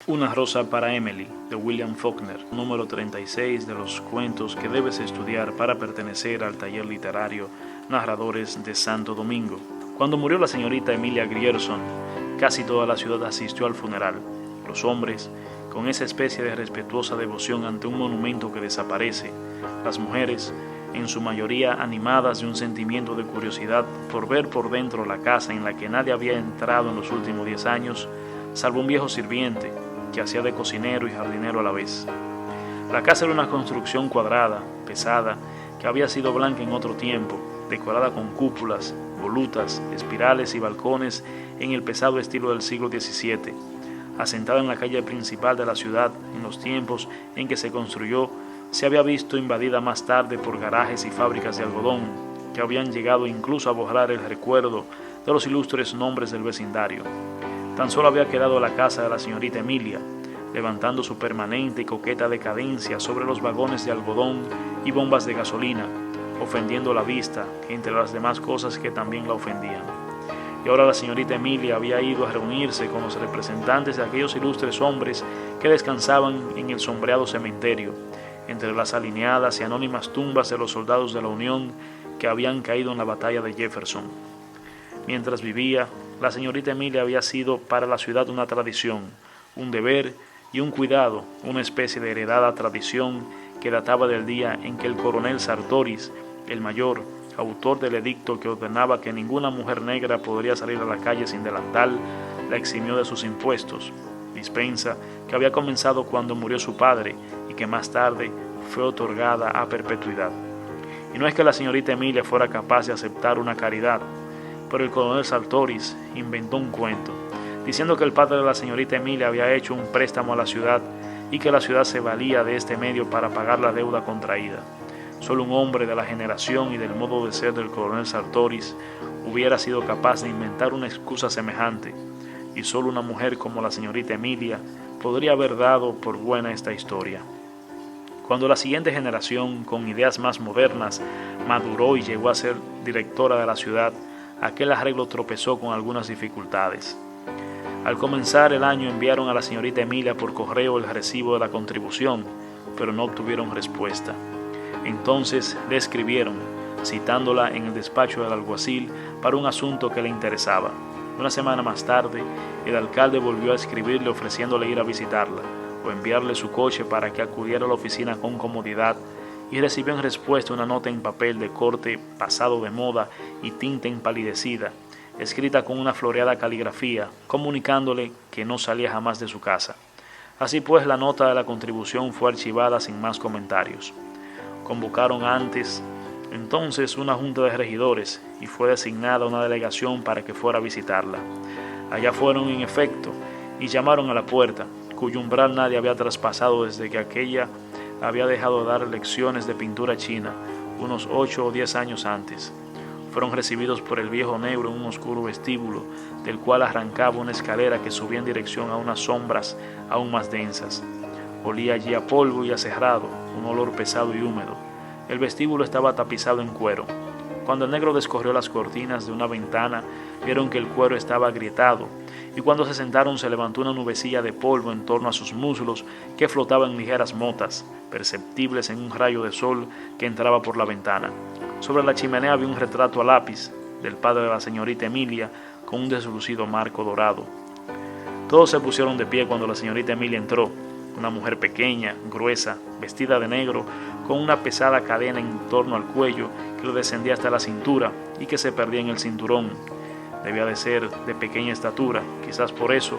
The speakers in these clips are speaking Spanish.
Una rosa para Emily, de William Faulkner, número 36 de los cuentos que debes estudiar para pertenecer al taller literario Narradores de Santo Domingo. Cuando murió la señorita Emilia Grierson, casi toda la ciudad asistió al funeral. Los hombres, con esa especie de respetuosa devoción ante un monumento que desaparece. Las mujeres, en su mayoría animadas de un sentimiento de curiosidad por ver por dentro la casa en la que nadie había entrado en los últimos 10 años, salvo un viejo sirviente, que hacía de cocinero y jardinero a la vez. La casa era una construcción cuadrada, pesada, que había sido blanca en otro tiempo, decorada con cúpulas, volutas, espirales y balcones en el pesado estilo del siglo XVII. Asentada en la calle principal de la ciudad, en los tiempos en que se construyó, se había visto invadida más tarde por garajes y fábricas de algodón, que habían llegado incluso a borrar el recuerdo de los ilustres nombres del vecindario. Tan solo había quedado la casa de la señorita Emilia, levantando su permanente y coqueta decadencia sobre los vagones de algodón y bombas de gasolina, ofendiendo la vista, entre las demás cosas que también la ofendían. Y ahora la señorita Emilia había ido a reunirse con los representantes de aquellos ilustres hombres que descansaban en el sombreado cementerio, entre las alineadas y anónimas tumbas de los soldados de la Unión que habían caído en la batalla de Jefferson. Mientras vivía, la señorita Emilia había sido para la ciudad una tradición, un deber y un cuidado, una especie de heredada tradición que databa del día en que el coronel Sartoris, el mayor, autor del edicto que ordenaba que ninguna mujer negra podría salir a la calle sin delantal, la eximió de sus impuestos, dispensa que había comenzado cuando murió su padre y que más tarde fue otorgada a perpetuidad. Y no es que la señorita Emilia fuera capaz de aceptar una caridad, pero el coronel Sartoris inventó un cuento, diciendo que el padre de la señorita Emilia había hecho un préstamo a la ciudad y que la ciudad se valía de este medio para pagar la deuda contraída. Solo un hombre de la generación y del modo de ser del coronel Sartoris hubiera sido capaz de inventar una excusa semejante, y solo una mujer como la señorita Emilia podría haber dado por buena esta historia. Cuando la siguiente generación, con ideas más modernas, maduró y llegó a ser directora de la ciudad, aquel arreglo tropezó con algunas dificultades. Al comenzar el año enviaron a la señorita Emilia por correo el recibo de la contribución, pero no obtuvieron respuesta. Entonces le escribieron, citándola en el despacho del alguacil para un asunto que le interesaba. Una semana más tarde, el alcalde volvió a escribirle ofreciéndole ir a visitarla o enviarle su coche para que acudiera a la oficina con comodidad, y recibió en respuesta una nota en papel de corte pasado de moda y tinta empalidecida, escrita con una floreada caligrafía, comunicándole que no salía jamás de su casa. Así pues, la nota de la contribución fue archivada sin más comentarios. Convocaron entonces una junta de regidores y fue designada una delegación para que fuera a visitarla. Allá fueron en efecto y llamaron a la puerta, cuyo umbral nadie había traspasado desde que aquella había dejado de dar lecciones de pintura china unos 8 o 10 años antes. Fueron recibidos por el viejo negro en un oscuro vestíbulo, del cual arrancaba una escalera que subía en dirección a unas sombras aún más densas. Olía allí a polvo y a cerrado, un olor pesado y húmedo. El vestíbulo estaba tapizado en cuero. Cuando el negro descorrió las cortinas de una ventana, vieron que el cuero estaba agrietado, y cuando se sentaron se levantó una nubecilla de polvo en torno a sus muslos que flotaban en ligeras motas, perceptibles en un rayo de sol que entraba por la ventana. Sobre la chimenea había un retrato a lápiz del padre de la señorita Emilia con un deslucido marco dorado. Todos se pusieron de pie cuando la señorita Emilia entró, una mujer pequeña, gruesa, vestida de negro, con una pesada cadena en torno al cuello que le descendía hasta la cintura y que se perdía en el cinturón. Debía de ser de pequeña estatura, quizás por eso,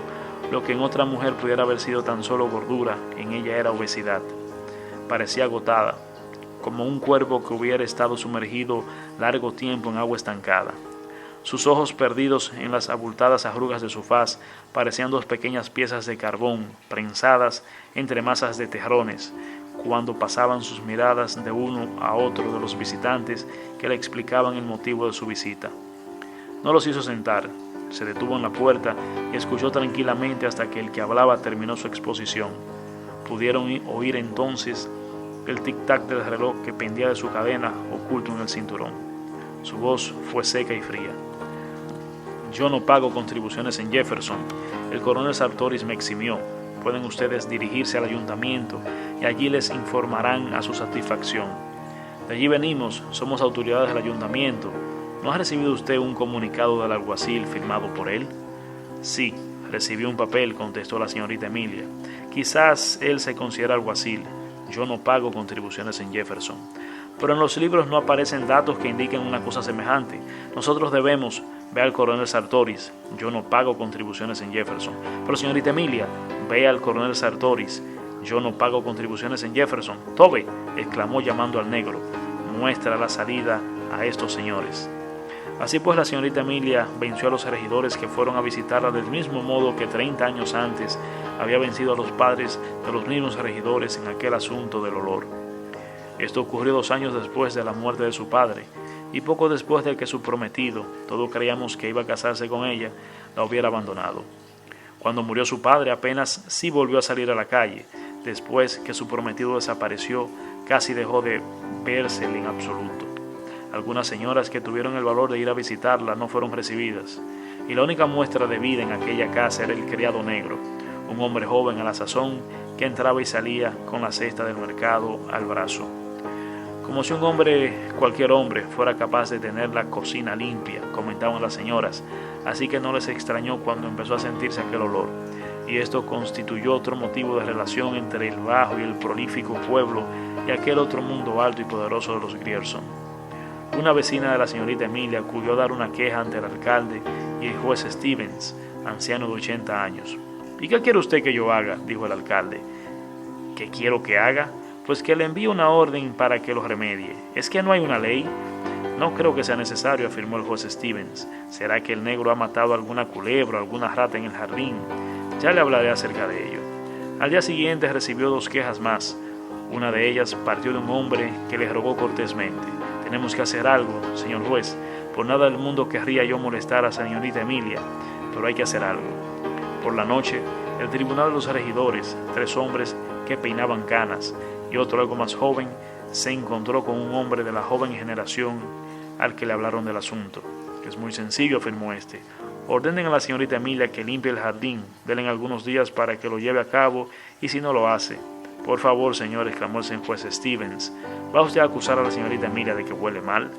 lo que en otra mujer pudiera haber sido tan solo gordura, en ella era obesidad. Parecía agotada, como un cuervo que hubiera estado sumergido largo tiempo en agua estancada. Sus ojos, perdidos en las abultadas arrugas de su faz, parecían 2 pequeñas piezas de carbón, prensadas entre masas de terrones, cuando pasaban sus miradas de uno a otro de los visitantes que le explicaban el motivo de su visita. No los hizo sentar, se detuvo en la puerta y escuchó tranquilamente hasta que el que hablaba terminó su exposición. Pudieron oír entonces el tic-tac del reloj que pendía de su cadena oculto en el cinturón. Su voz fue seca y fría. Yo no pago contribuciones en Jefferson. El coronel Sartoris me eximió. pueden ustedes dirigirse al ayuntamiento y allí les informarán a su satisfacción. De allí venimos, somos autoridades del ayuntamiento. ¿No ha recibido usted un comunicado del alguacil firmado por él? Sí, recibí un papel, contestó la señorita Emilia. Quizás él se considera alguacil. Yo no pago contribuciones en Jefferson. Pero en los libros no aparecen datos que indiquen una cosa semejante. Nosotros debemos, ve al coronel Sartoris. Yo no pago contribuciones en Jefferson. Pero señorita Emilia, ve al coronel Sartoris. Yo no pago contribuciones en Jefferson. Tobe, exclamó llamando al negro. Muestra la salida a estos señores. Así pues, la señorita Emilia venció a los regidores que fueron a visitarla del mismo modo que 30 años antes había vencido a los padres de los mismos regidores en aquel asunto del olor. Esto ocurrió 2 años después de la muerte de su padre, y poco después de que su prometido, todos creíamos que iba a casarse con ella, la hubiera abandonado. Cuando murió su padre apenas sí volvió a salir a la calle. Después que su prometido desapareció, casi dejó de vérsele en absoluto. Algunas señoras que tuvieron el valor de ir a visitarla no fueron recibidas, y la única muestra de vida en aquella casa era el criado negro, un hombre joven a la sazón que entraba y salía con la cesta del mercado al brazo. Como si cualquier hombre, fuera capaz de tener la cocina limpia, comentaban las señoras, así que no les extrañó cuando empezó a sentirse aquel olor, y esto constituyó otro motivo de relación entre el bajo y el prolífico pueblo y aquel otro mundo alto y poderoso de los Grierson. Una vecina de la señorita Emilia acudió a dar una queja ante el alcalde y el juez Stevens, anciano de 80 años. ¿Y qué quiere usted que yo haga?, dijo el alcalde. ¿Qué quiero que haga? Pues que le envíe una orden para que lo remedie. ¿Es que no hay una ley? No creo que sea necesario, afirmó el juez Stevens. ¿Será que el negro ha matado alguna culebra o alguna rata en el jardín? Ya le hablaré acerca de ello. Al día siguiente recibió 2 quejas más. Una de ellas partió de un hombre que le rogó cortésmente. Tenemos que hacer algo, señor juez. Por nada del mundo querría yo molestar a señorita Emilia, pero hay que hacer algo. Por la noche, el tribunal de los regidores, 3 hombres que peinaban canas y otro algo más joven, se encontró con un hombre de la joven generación al que le hablaron del asunto. Es muy sencillo, afirmó este. Ordenen a la señorita Emilia que limpie el jardín, denle algunos días para que lo lleve a cabo, y si no lo hace. Por favor, señor, exclamó el juez Stevens, ¿va usted a acusar a la señorita Emilia de que huele mal?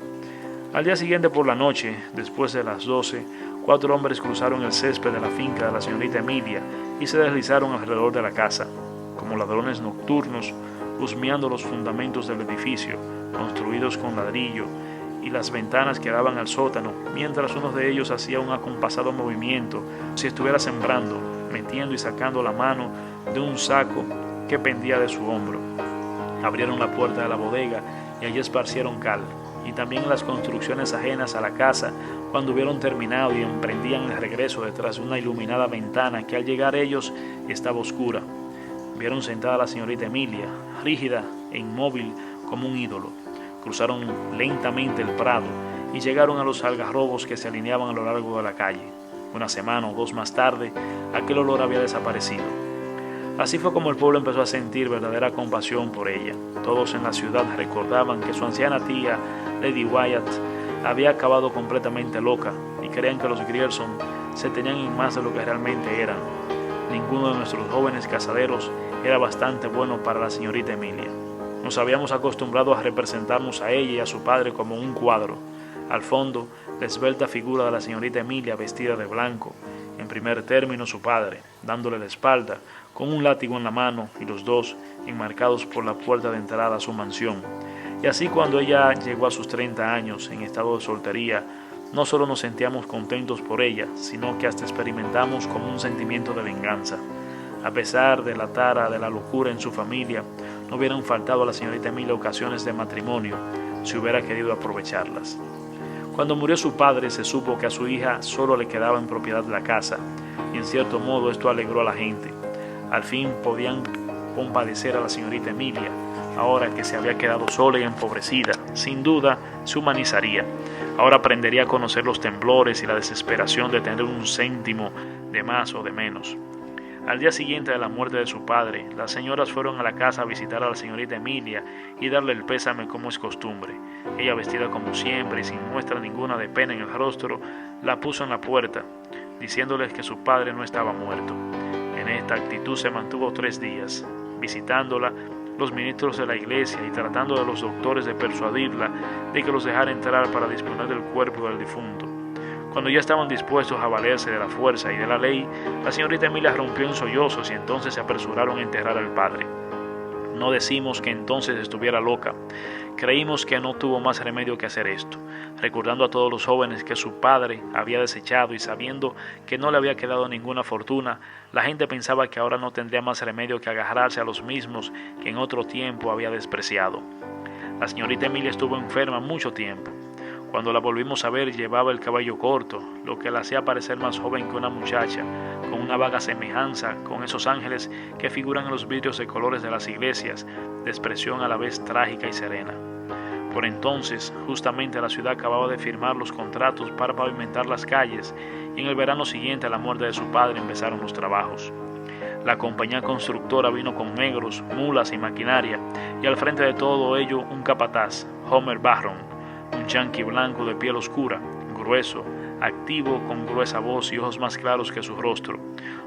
Al día siguiente por la noche, después de las 12, 4 hombres cruzaron el césped de la finca de la señorita Emilia y se deslizaron alrededor de la casa, como ladrones nocturnos, husmeando los fundamentos del edificio, construidos con ladrillo, y las ventanas que daban al sótano, mientras uno de ellos hacía un acompasado movimiento, si estuviera sembrando, metiendo y sacando la mano de un saco que pendía de su hombro. Abrieron la puerta de la bodega y allí esparcieron cal, y también las construcciones ajenas a la casa, cuando hubieron terminado y emprendían el regreso detrás de una iluminada ventana que al llegar ellos estaba oscura. Vieron sentada a la señorita Emilia, rígida e inmóvil como un ídolo. Cruzaron lentamente el prado y llegaron a los algarrobos que se alineaban a lo largo de la calle. 1 semana o 2 más tarde, aquel olor había desaparecido. Así fue como el pueblo empezó a sentir verdadera compasión por ella. Todos en la ciudad recordaban que su anciana tía, Lady Wyatt, había acabado completamente loca y creían que los Grierson se tenían en más de lo que realmente eran. Ninguno de nuestros jóvenes casaderos era bastante bueno para la señorita Emilia. Nos habíamos acostumbrado a representarnos a ella y a su padre como un cuadro. Al fondo, la esbelta figura de la señorita Emilia vestida de blanco. En primer término, su padre, dándole la espalda, con un látigo en la mano, y los dos enmarcados por la puerta de entrada a su mansión. Y así, cuando ella llegó a sus 30 años en estado de soltería, no solo nos sentíamos contentos por ella, sino que hasta experimentamos como un sentimiento de venganza. A pesar de la tara de la locura en su familia, no hubieran faltado a la señorita Emilia ocasiones de matrimonio, si hubiera querido aprovecharlas. Cuando murió su padre, se supo que a su hija solo le quedaba en propiedad la casa, y en cierto modo esto alegró a la gente. Al fin podían compadecer a la señorita Emilia. Ahora que se había quedado sola y empobrecida, sin duda se humanizaría. Ahora aprendería a conocer los temblores y la desesperación de tener un céntimo de más o de menos. Al día siguiente de la muerte de su padre, las señoras fueron a la casa a visitar a la señorita Emilia y darle el pésame como es costumbre. Ella, vestida como siempre y sin muestra ninguna de pena en el rostro, la puso en la puerta, diciéndoles que su padre no estaba muerto. En esta actitud se mantuvo 3 días, visitándola los ministros de la iglesia y tratando de los doctores de persuadirla de que los dejara entrar para disponer del cuerpo del difunto. Cuando ya estaban dispuestos a valerse de la fuerza y de la ley, la señorita Emilia rompió en sollozos y entonces se apresuraron a enterrar al padre. No decimos que entonces estuviera loca. Creímos que no tuvo más remedio que hacer esto, recordando a todos los jóvenes que su padre había desechado y sabiendo que no le había quedado ninguna fortuna. La gente pensaba que ahora no tendría más remedio que agarrarse a los mismos que en otro tiempo había despreciado. La señorita Emilia estuvo enferma mucho tiempo. Cuando la volvimos a ver llevaba el cabello corto, lo que la hacía parecer más joven que una muchacha, con una vaga semejanza con esos ángeles que figuran en los vidrios de colores de las iglesias, de expresión a la vez trágica y serena. Por entonces, justamente la ciudad acababa de firmar los contratos para pavimentar las calles y en el verano siguiente a la muerte de su padre empezaron los trabajos. La compañía constructora vino con negros, mulas y maquinaria, y al frente de todo ello un capataz, Homer Barron, un yanqui blanco de piel oscura, grueso, activo, con gruesa voz y ojos más claros que su rostro.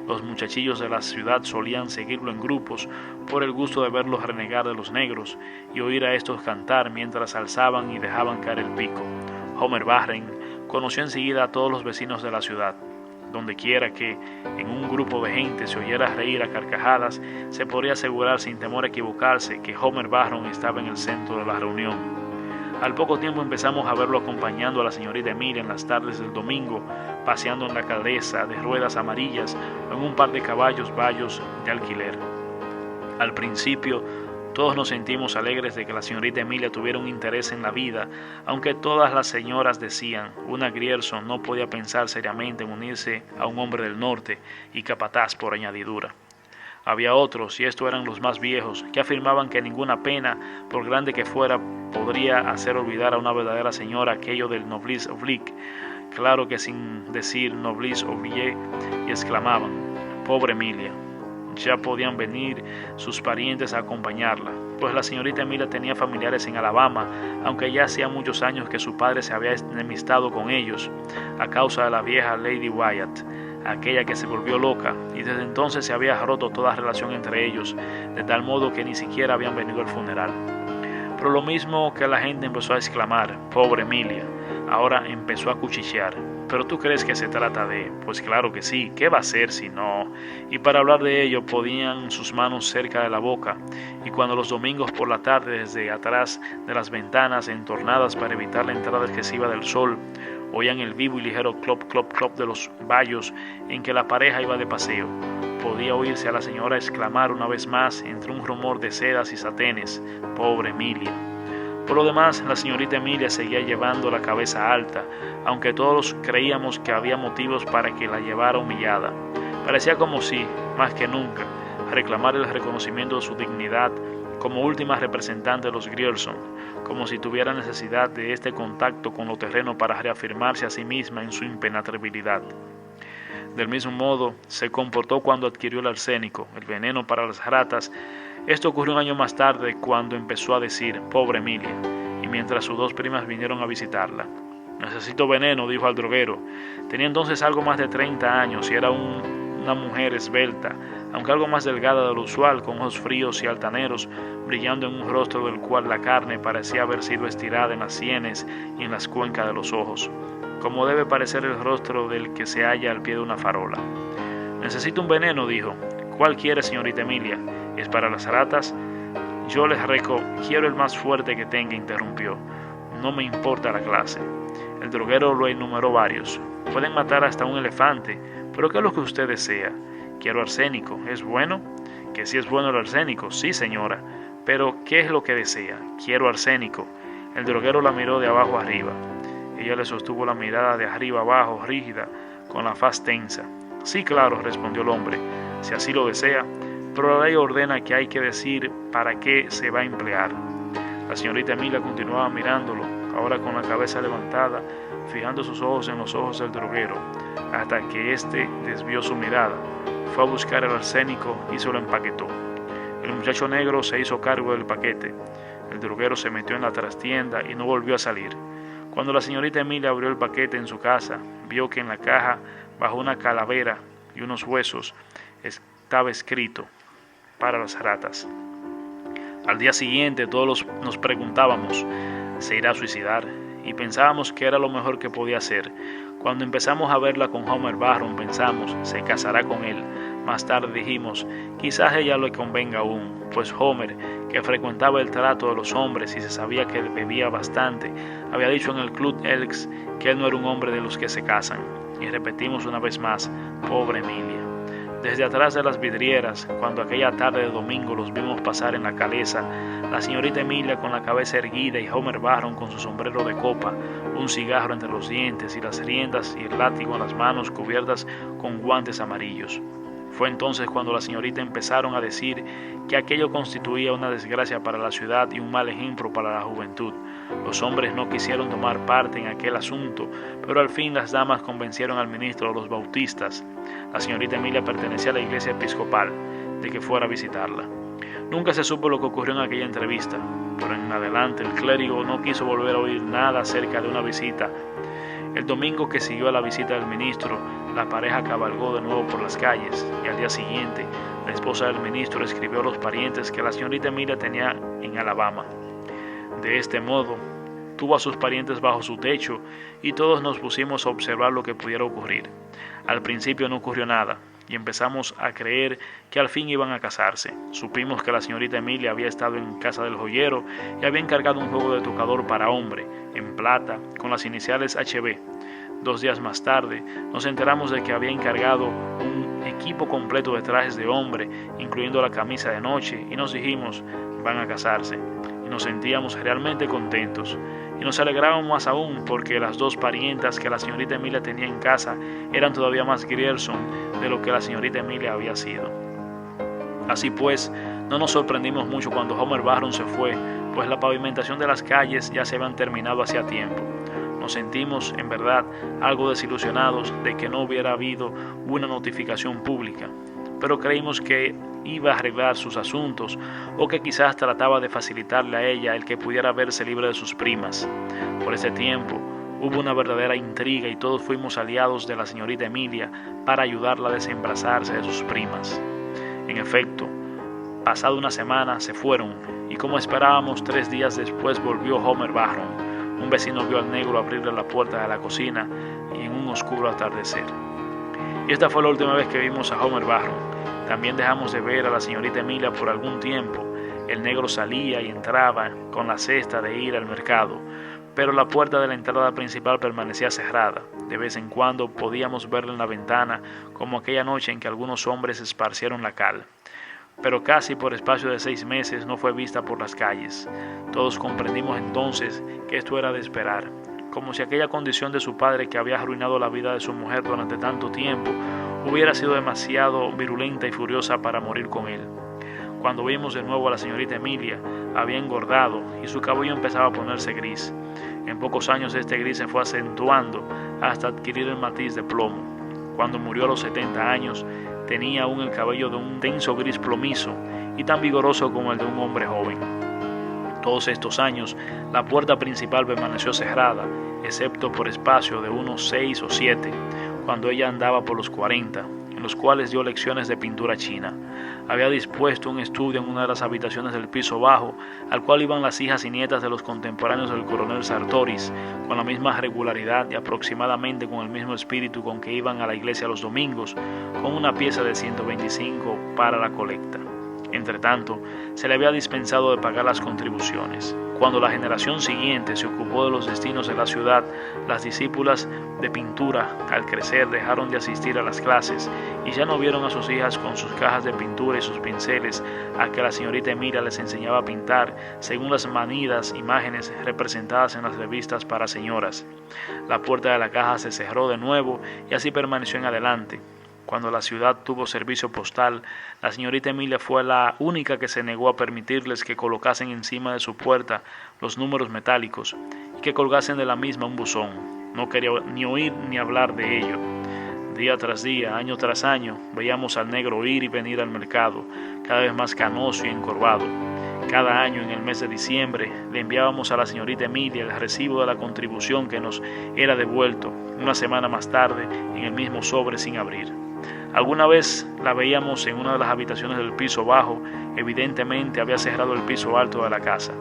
Los muchachillos de la ciudad solían seguirlo en grupos por el gusto de verlos renegar de los negros y oír a estos cantar mientras alzaban y dejaban caer el pico. Homer Barron conoció enseguida a todos los vecinos de la ciudad. Donde quiera que en un grupo de gente se oyera reír a carcajadas, se podría asegurar sin temor a equivocarse que Homer Barron estaba en el centro de la reunión. Al poco tiempo empezamos a verlo acompañando a la señorita Emilia en las tardes del domingo, paseando en la calesa de ruedas amarillas o en un par de caballos bayos de alquiler. Al principio, todos nos sentimos alegres de que la señorita Emilia tuviera un interés en la vida, aunque todas las señoras decían, una Grierson no podía pensar seriamente en unirse a un hombre del norte y capataz por añadidura. Había otros, y estos eran los más viejos, que afirmaban que ninguna pena, por grande que fuera, podría hacer olvidar a una verdadera señora aquello del noblesse oblige, claro que sin decir noblesse oblige, y exclamaban, pobre Emilia. Ya podían venir sus parientes a acompañarla, pues la señorita Emilia tenía familiares en Alabama, aunque ya hacía muchos años que su padre se había enemistado con ellos, a causa de la vieja Lady Wyatt, aquella que se volvió loca, y desde entonces se había roto toda relación entre ellos, de tal modo que ni siquiera habían venido al funeral. Pero lo mismo que la gente empezó a exclamar, pobre Emilia, ahora empezó a cuchichear. ¿Pero tú crees que se trata de...? Pues claro que sí, ¿qué va a ser si no? Y para hablar de ello ponían sus manos cerca de la boca, y cuando los domingos por la tarde desde atrás de las ventanas entornadas para evitar la entrada excesiva del sol, oían el vivo y ligero clop, clop, clop de los bayos en que la pareja iba de paseo. Podía oírse a la señora exclamar una vez más entre un rumor de sedas y satenes, pobre Emilia. Por lo demás, la señorita Emilia seguía llevando la cabeza alta, aunque todos creíamos que había motivos para que la llevara humillada. Parecía como si, más que nunca, reclamara el reconocimiento de su dignidad como última representante de los Grierson, como si tuviera necesidad de este contacto con lo terreno para reafirmarse a sí misma en su impenetrabilidad. Del mismo modo, se comportó cuando adquirió el arsénico, el veneno para las ratas. Esto ocurrió un año más tarde, cuando empezó a decir, pobre Emilia, y mientras sus 2 primas vinieron a visitarla. Necesito veneno, dijo al droguero. Tenía entonces algo más de 30 años y era una mujer esbelta, aunque algo más delgada de lo usual, con ojos fríos y altaneros, brillando en un rostro del cual la carne parecía haber sido estirada en las sienes y en las cuencas de los ojos, como debe parecer el rostro del que se halla al pie de una farola. Necesito un veneno, dijo. ¿Cuál quiere, señorita Emilia? ¿Es para las ratas? Yo les quiero el más fuerte que tenga, interrumpió. No me importa la clase. El droguero lo enumeró varios. Pueden matar hasta un elefante, pero ¿qué es lo que usted desea? Quiero arsénico. ¿Es bueno? Que sí es bueno el arsénico. Sí, señora. Pero ¿qué es lo que desea? Quiero arsénico. El droguero la miró de abajo arriba. Ella le sostuvo la mirada de arriba abajo, rígida, con la faz tensa. Sí, claro, respondió el hombre, si así lo desea, pero la ley ordena que hay que decir para qué se va a emplear. La señorita Emilia continuaba mirándolo, ahora con la cabeza levantada, fijando sus ojos en los ojos del droguero, hasta que éste desvió su mirada, fue a buscar el arsénico y se lo empaquetó. El muchacho negro se hizo cargo del paquete. El droguero se metió en la trastienda y no volvió a salir. Cuando la señorita Emilia abrió el paquete en su casa, vio que en la caja, bajo una calavera y unos huesos, estaba escrito para las ratas. Al día siguiente todos nos preguntábamos, ¿se irá a suicidar? Y pensábamos que era lo mejor que podía hacer. Cuando empezamos a verla con Homer Barron, pensamos, se casará con él. Más tarde dijimos, quizás ella le convenga aún, pues Homer, que frecuentaba el trato de los hombres y se sabía que bebía bastante, había dicho en el Club Elks que él no era un hombre de los que se casan. Y repetimos una vez más, pobre Emilia. Desde atrás de las vidrieras, cuando aquella tarde de domingo los vimos pasar en la calesa, la señorita Emilia con la cabeza erguida y Homer Barron con su sombrero de copa, un cigarro entre los dientes y las riendas y el látigo en las manos cubiertas con guantes amarillos. Fue entonces cuando la señorita empezaron a decir que aquello constituía una desgracia para la ciudad y un mal ejemplo para la juventud. Los hombres no quisieron tomar parte en aquel asunto, pero al fin las damas convencieron al ministro de los bautistas. La señorita Emilia pertenecía a la iglesia episcopal, de que fuera a visitarla. Nunca se supo lo que ocurrió en aquella entrevista, pero en adelante el clérigo no quiso volver a oír nada acerca de una visita. El domingo que siguió a la visita del ministro, la pareja cabalgó de nuevo por las calles y al día siguiente la esposa del ministro escribió a los parientes que la señorita Emilia tenía en Alabama. De este modo, tuvo a sus parientes bajo su techo y todos nos pusimos a observar lo que pudiera ocurrir. Al principio no ocurrió nada y empezamos a creer que al fin iban a casarse. Supimos que la señorita Emilia había estado en casa del joyero y había encargado un juego de tocador para hombre, en plata, con las iniciales HB. 2 días más tarde, nos enteramos de que había encargado un equipo completo de trajes de hombre, incluyendo la camisa de noche, y nos dijimos, van a casarse. Y nos sentíamos realmente contentos. Y nos alegrábamos más aún porque las 2 parientas que la señorita Emilia tenía en casa eran todavía más Grierson de lo que la señorita Emilia había sido. Así pues, no nos sorprendimos mucho cuando Homer Barron se fue, pues la pavimentación de las calles ya se habían terminado hacía tiempo. Nos sentimos, en verdad, algo desilusionados de que no hubiera habido una notificación pública, pero creímos que iba a arreglar sus asuntos o que quizás trataba de facilitarle a ella el que pudiera verse libre de sus primas. Por ese tiempo hubo una verdadera intriga y todos fuimos aliados de la señorita Emilia para ayudarla a desembarazarse de sus primas. En efecto, pasada una semana se fueron y como esperábamos 3 días después volvió Homer Barron. Un vecino vio al negro abrirle la puerta de la cocina y en un oscuro atardecer. Y esta fue la última vez que vimos a Homer Barron. También dejamos de ver a la señorita Emilia por algún tiempo. El negro salía y entraba con la cesta de ir al mercado, pero la puerta de la entrada principal permanecía cerrada. De vez en cuando podíamos verla en la ventana, como aquella noche en que algunos hombres esparcieron la cal. Pero casi por espacio de 6 meses no fue vista por las calles. Todos comprendimos entonces que esto era de esperar, como si aquella condición de su padre que había arruinado la vida de su mujer durante tanto tiempo hubiera sido demasiado virulenta y furiosa para morir con él. Cuando vimos de nuevo a la señorita Emilia, había engordado y su cabello empezaba a ponerse gris. En pocos años este gris se fue acentuando hasta adquirir el matiz de plomo. Cuando murió a los 70 años, tenía aún el cabello de un denso gris plomizo y tan vigoroso como el de un hombre joven. Todos estos años, la puerta principal permaneció cerrada, excepto por espacio de unos 6 o 7, cuando ella andaba por los 40, en los cuales dio lecciones de pintura china. Había dispuesto un estudio en una de las habitaciones del piso bajo, al cual iban las hijas y nietas de los contemporáneos del coronel Sartoris, con la misma regularidad y aproximadamente con el mismo espíritu con que iban a la iglesia los domingos, con una pieza de 125 para la colecta. Entretanto, se le había dispensado de pagar las contribuciones. Cuando la generación siguiente se ocupó de los destinos de la ciudad, las discípulas de pintura, al crecer, dejaron de asistir a las clases y ya no vieron a sus hijas con sus cajas de pintura y sus pinceles a que la señorita Emilia les enseñaba a pintar según las manidas imágenes representadas en las revistas para señoras. La puerta de la caja se cerró de nuevo y así permaneció en adelante. Cuando la ciudad tuvo servicio postal, la señorita Emilia fue la única que se negó a permitirles que colocasen encima de su puerta los números metálicos y que colgasen de la misma un buzón. No quería ni oír ni hablar de ello. Día tras día, año tras año, veíamos al negro ir y venir al mercado, cada vez más canoso y encorvado. Cada año, en el mes de diciembre, le enviábamos a la señorita Emilia el recibo de la contribución que nos era devuelto, una semana más tarde, en el mismo sobre sin abrir. Alguna vez la veíamos en una de las habitaciones del piso bajo. Evidentemente había cerrado el piso alto de la casa,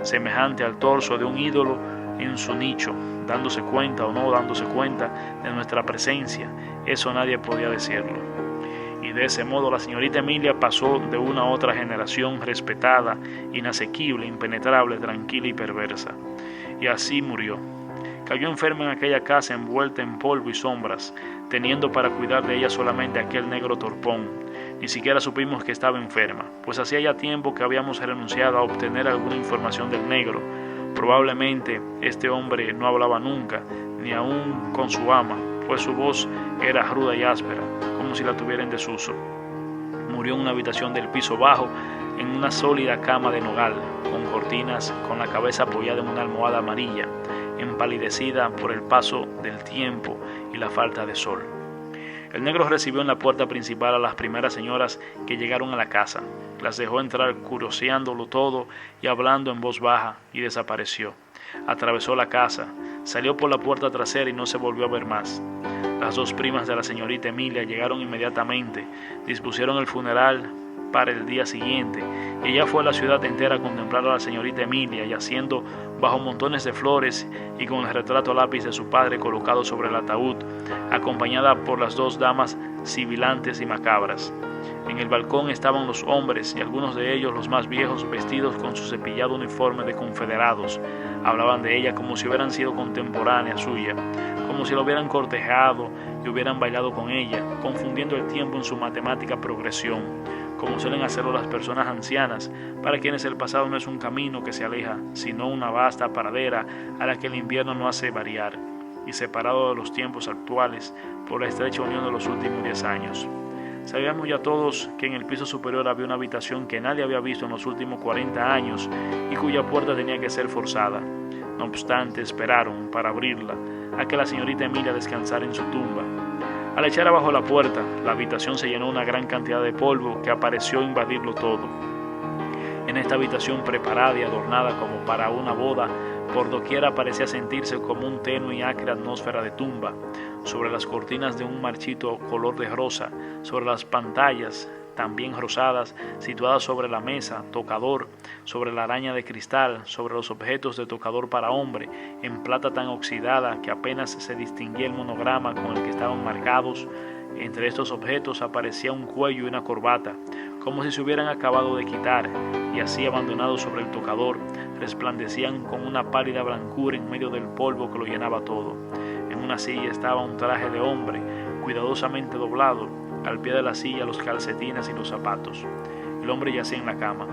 semejante al torso de un ídolo en su nicho, dándose cuenta o no dándose cuenta de nuestra presencia. Eso nadie podía decirlo. Y de ese modo la señorita Emilia pasó de una a otra generación respetada, inasequible, impenetrable, tranquila y perversa. Y así murió. Cayó enferma en aquella casa envuelta en polvo y sombras, teniendo para cuidar de ella solamente aquel negro torpón. Ni siquiera supimos que estaba enferma, pues hacía ya tiempo que habíamos renunciado a obtener alguna información del negro. Probablemente este hombre no hablaba nunca, ni aun con su ama, pues su voz era ruda y áspera, como si la tuviera en desuso. Murió en una habitación del piso bajo, en una sólida cama de nogal, con cortinas, con la cabeza apoyada en una almohada amarilla, empalidecida por el paso del tiempo y la falta de sol. El negro recibió en la puerta principal a las primeras señoras que llegaron a la casa. Las dejó entrar curioseándolo todo y hablando en voz baja, y desapareció. Atravesó la casa, salió por la puerta trasera y no se volvió a ver más. Las dos primas de la señorita Emilia llegaron inmediatamente, dispusieron el funeral para el día siguiente, y ella fue a la ciudad entera a contemplar a la señorita Emilia, yaciendo bajo montones de flores y con el retrato a lápiz de su padre colocado sobre el ataúd, acompañada por las dos damas sibilantes y macabras. En el balcón estaban los hombres, y algunos de ellos, los más viejos, vestidos con su cepillado uniforme de confederados. Hablaban de ella como si hubieran sido contemporánea suya, como si la hubieran cortejado y hubieran bailado con ella, confundiendo el tiempo en su matemática progresión, como suelen hacerlo las personas ancianas, para quienes el pasado no es un camino que se aleja, sino una vasta pradera a la que el invierno no hace variar, y separado de los tiempos actuales por la estrecha unión de los últimos 10 años. Sabíamos ya todos que en el piso superior había una habitación que nadie había visto en los últimos 40 años y cuya puerta tenía que ser forzada. No obstante, esperaron, para abrirla, a que la señorita Emilia descansara en su tumba. Al echar abajo la puerta, la habitación se llenó una gran cantidad de polvo que pareció invadirlo todo. En esta habitación preparada y adornada como para una boda, por doquiera parecía sentirse como un tenue y acre atmósfera de tumba. Sobre las cortinas de un marchito color de rosa, sobre las pantallas también rosadas, situadas sobre la mesa, tocador, sobre la araña de cristal, sobre los objetos de tocador para hombre, en plata tan oxidada que apenas se distinguía el monograma con el que estaban marcados. Entre estos objetos aparecía un cuello y una corbata, como si se hubieran acabado de quitar, y así abandonados sobre el tocador, resplandecían con una pálida blancura en medio del polvo que lo llenaba todo. En una silla estaba un traje de hombre, cuidadosamente doblado, al pie de la silla los calcetines y los zapatos. El hombre yacía en la cama.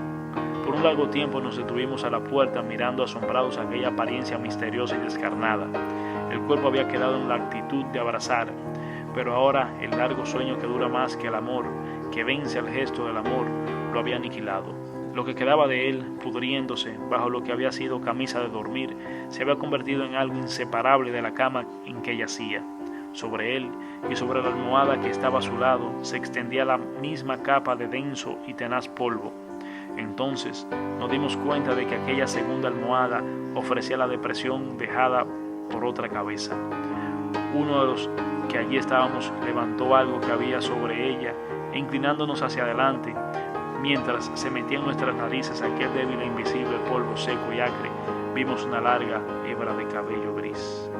Por un largo tiempo nos detuvimos a la puerta mirando asombrados aquella apariencia misteriosa y descarnada. El cuerpo había quedado en la actitud de abrazar, pero ahora el largo sueño que dura más que el amor, que vence al gesto del amor, lo había aniquilado. Lo que quedaba de él, pudriéndose bajo lo que había sido camisa de dormir, se había convertido en algo inseparable de la cama en que yacía. Sobre él y sobre la almohada que estaba a su lado se extendía la misma capa de denso y tenaz polvo. Entonces nos dimos cuenta de que aquella segunda almohada ofrecía la depresión dejada por otra cabeza. Uno de los que allí estábamos levantó algo que había sobre ella e inclinándonos hacia adelante, mientras se metía en nuestras narices aquel débil e invisible polvo seco y acre, vimos una larga hebra de cabello gris.